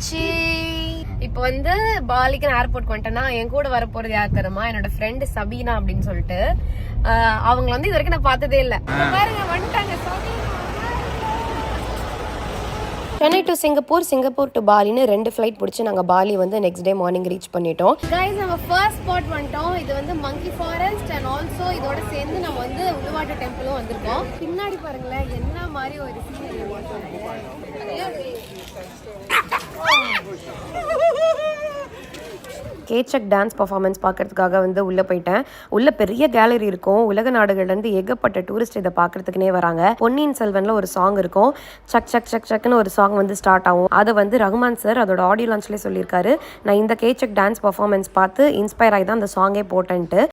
வந்தாச்சு. இப்போ வந்து பாலிக்கு ஏர்போர்ட் வந்துட்டேன்னா என் கூட வர போறது யார் தெரியுமா? என்னோட ஃப்ரெண்டு சபீனா அப்படின்னு சொல்லிட்டு. அவங்க வந்து இது வரைக்கும் நான் பார்த்ததே இல்லை. பாருங்க வந்துட்டாங்க Sabeena. Chennai to Singapore, Singapore to பாலின்னு 2 ஃப்ளைட் பிடிச்சி நாங்கள் பாலி வந்து நெக்ஸ்ட் டே மார்னிங் ரீச் பண்ணிட்டோம். கைஸ் நம்ம ஃபர்ஸ்ட் ஸ்பாட் வந்துட்டோம். இது வந்து மங்கி ஃபாரஸ்ட் அண்ட் ஆல்சோ இதோட சேர்ந்து நம்ம வந்து உள்வாட்டு டெம்பிளும் வந்திருக்கோம். பின்னாடி பாருங்களேன் என்ன மாதிரி ஒரு சீனரி. கேச்சக் டான்ஸ் பர்ஃபார்மன்ஸ் பார்க்கறதுக்காக வந்து உள்ளே போயிட்டேன். உள்ள பெரிய கேலரி இருக்கும். உலக நாடுகள்லேருந்து ஏகப்பட்ட டூரிஸ்ட் இதை பார்க்கறதுக்குனே வராங்க. பொன்னியின் செல்வன்ல ஒரு சாங் இருக்கும். சக் சக் சக் சக்னு ஒரு சாங் வந்து ஸ்டார்ட் ஆகும். அதை வந்து ரஹ்மான் சார் அதோட ஆடியோ லான்ச்லேயே சொல்லியிருக்காரு, நான் இந்த கேச்சக் டான்ஸ் பர்ஃபார்மன்ஸ் பார்த்து இன்ஸ்பயர் ஆகி தான் அந்த சாங்கே போட்டேன்ட்டு.